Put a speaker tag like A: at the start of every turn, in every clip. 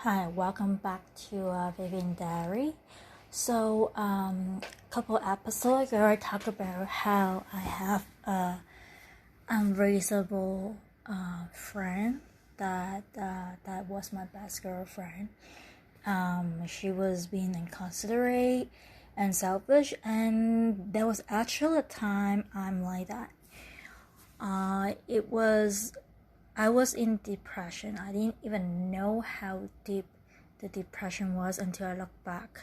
A: Hi, welcome back to Vivian Diary. So, couple episodes ago, I talked about how I have a unreasonable friend that was my best girlfriend. She was being inconsiderate and selfish, and there was actually a time I'm like that. I was in depression. I didn't even know how deep the depression was until I looked back.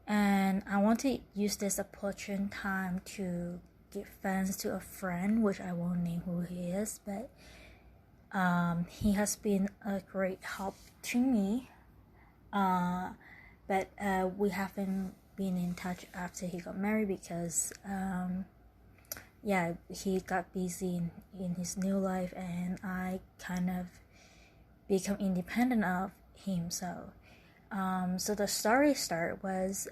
A: And I want to use this opportune time to give thanks to a friend, which I won't name who he is, but he has been a great help to me. But we haven't been in touch after he got married because he got busy in his new life, and I kind of become independent of him. So the story was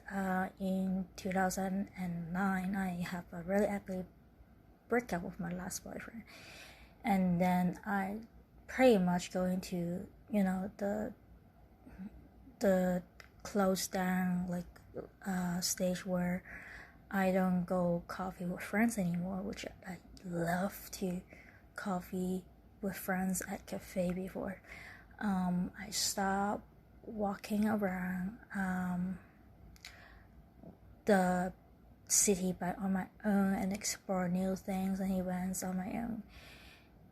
A: in 2009. I have a really ugly breakup with my last boyfriend, and then I pretty much go into the close down stage where I don't go coffee with friends anymore, which I love to coffee with friends at cafe before. I stopped walking around the city on my own and explore new things and events on my own.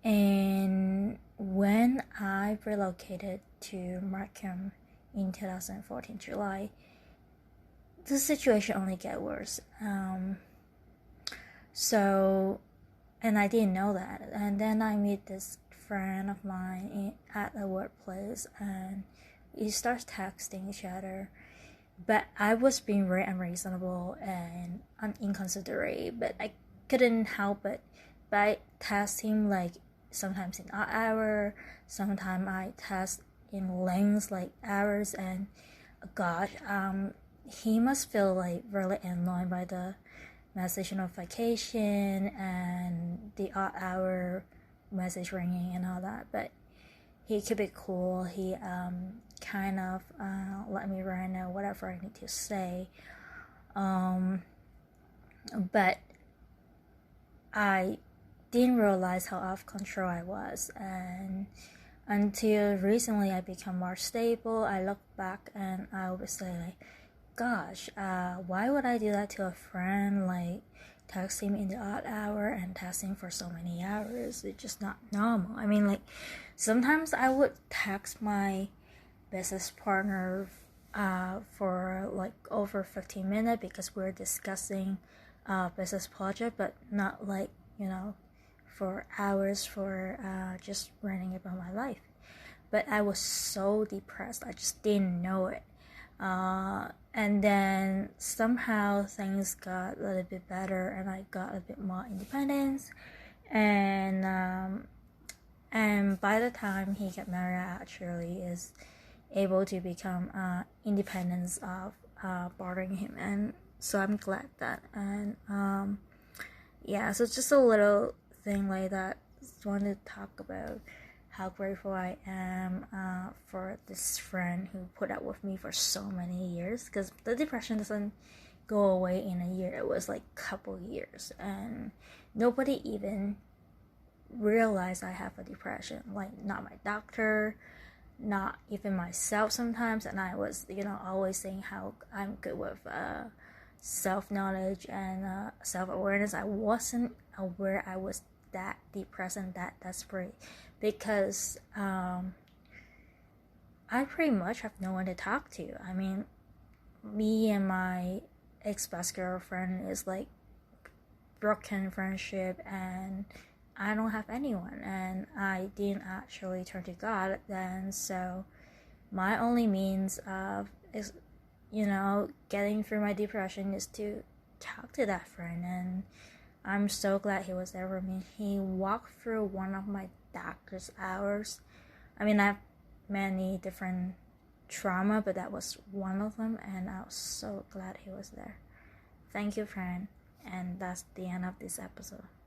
A: And when I relocated to Markham in 2014 July, the situation only get worse. And I didn't know that. And then I meet this friend of mine at a workplace, and we start texting each other. But I was being very unreasonable and inconsiderate, but I couldn't help it. But I text him sometimes in odd hour, sometimes I text in lengths hours, and gosh, he must feel really annoyed by the message notification and the odd hour message ringing and all that. But he kept it cool. He kind of let me write out whatever I need to say. But I didn't realize how off control I was, and until recently I become more stable. I look back and I always say gosh, why would I do that to a friend? Text him in the odd hour and texting for so many hours. It's just not normal. I mean, sometimes I would text my business partner for over 15 minutes because we're discussing business project, but not for hours for just ranting about my life. But I was so depressed. I just didn't know it. And then somehow things got a little bit better, and I got a bit more independence. And by the time he got married, I actually is able to become independent of bothering him, and so I'm glad that. And so it's just a little thing like that. Just wanted to talk about how grateful I am for this friend who put up with me for so many years, because the depression doesn't go away in a year. It was couple years, and nobody even realized I have a depression. Not my doctor, not even myself sometimes. And I was always saying how I'm good with self-knowledge and self-awareness. I wasn't aware I was that depressed and that desperate, because I pretty much have no one to talk to. I mean, me and my ex-best girlfriend is broken friendship, and I don't have anyone, and I didn't actually turn to God then. So my only means of getting through my depression is to talk to that friend, and I'm so glad he was there for me. He walked through one of my darkest hours. I mean, I have many different trauma, but that was one of them, and I was so glad he was there. Thank you, friend. And that's the end of this episode.